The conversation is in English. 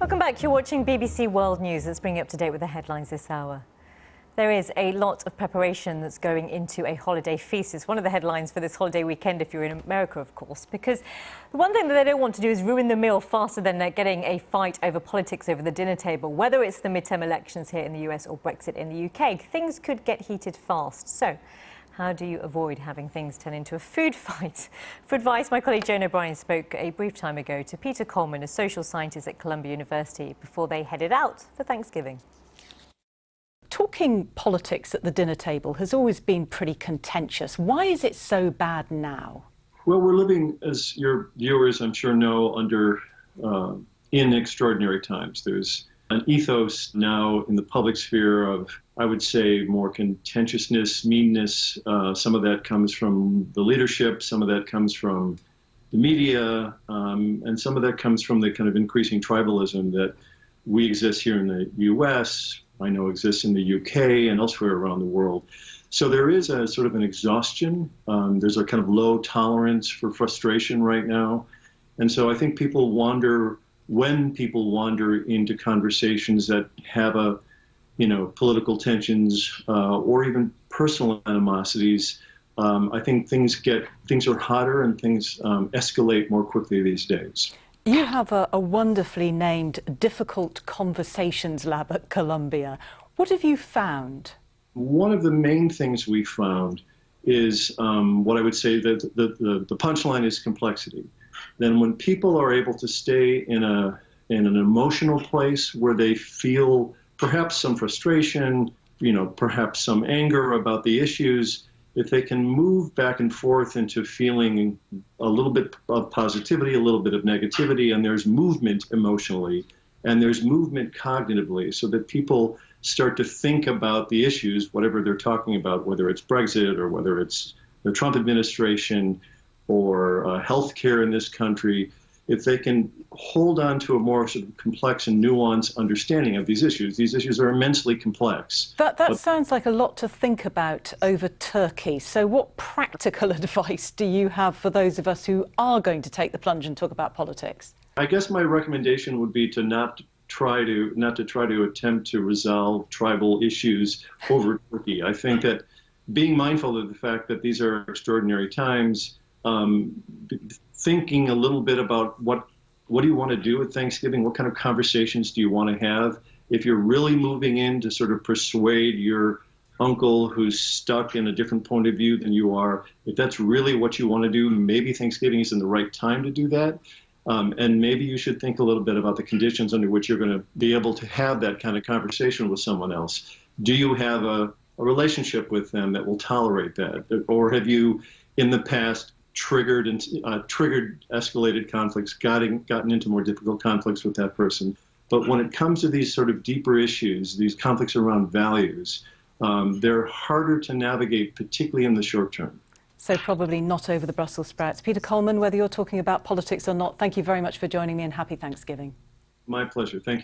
Welcome back. You're watching BBC World News. Let's bring you up to date with the headlines this hour. There is a lot of preparation that's going into a holiday feast. It's one of the headlines for this holiday weekend if you're in America, of course, because the one thing that they don't want to do is ruin the meal faster than getting a fight over politics over the dinner table. Whether it's the midterm elections here in the US or Brexit in the UK, things could get heated fast. So how do you avoid having things turn into a food fight? For advice, my colleague Joan O'Brien spoke a brief time ago to Peter Coleman, a social scientist at Columbia University, before they headed out for Thanksgiving. Talking politics at the dinner table has always been pretty contentious. Why is it so bad now? Well, we're living, as your viewers I'm sure know, in extraordinary times. There's an ethos now in the public sphere of, I would say, more contentiousness, meanness. Some of that comes from the leadership, some of that comes from the media, and some of that comes from the kind of increasing tribalism that we exist here in the US, I know exists in the UK and elsewhere around the world. So there is a sort of an exhaustion. There's a kind of low tolerance for frustration right now. And so I think when people wander into conversations that have political tensions or even personal animosities, I think things are hotter and things escalate more quickly these days. You have a wonderfully named Difficult Conversations Lab at Columbia. What have you found? One of the main things we found is what I would say that the punchline is complexity. Then when people are able to stay in an emotional place where they feel perhaps some frustration, perhaps some anger about the issues, if they can move back and forth into feeling a little bit of positivity, a little bit of negativity, and there's movement emotionally, and there's movement cognitively, so that people start to think about the issues, whatever they're talking about, whether it's Brexit or whether it's the Trump administration or healthcare in this country, if they can hold on to a more sort of complex and nuanced understanding of these issues are immensely complex. That sounds like a lot to think about over Turkey. So what practical advice do you have for those of us who are going to take the plunge and talk about politics? I guess my recommendation would be to not to try to attempt to resolve tribal issues over Turkey. I think that being mindful of the fact that these are extraordinary times, thinking a little bit about what do you want to do at Thanksgiving? What kind of conversations do you want to have? If you're really moving in to sort of persuade your uncle who's stuck in a different point of view than you are, if that's really what you want to do, maybe Thanksgiving isn't the right time to do that. And maybe you should think a little bit about the conditions under which you're going to be able to have that kind of conversation with someone else. Do you have a relationship with them that will tolerate that? Or have you, in the past, triggered escalated conflicts, gotten into more difficult conflicts with that person? But when it comes to these sort of deeper issues, these conflicts around values, they're harder to navigate, particularly in the short term. So probably not over the Brussels sprouts. Peter Coleman, whether you're talking about politics or not, thank you very much for joining me and happy Thanksgiving. My pleasure. Thank you.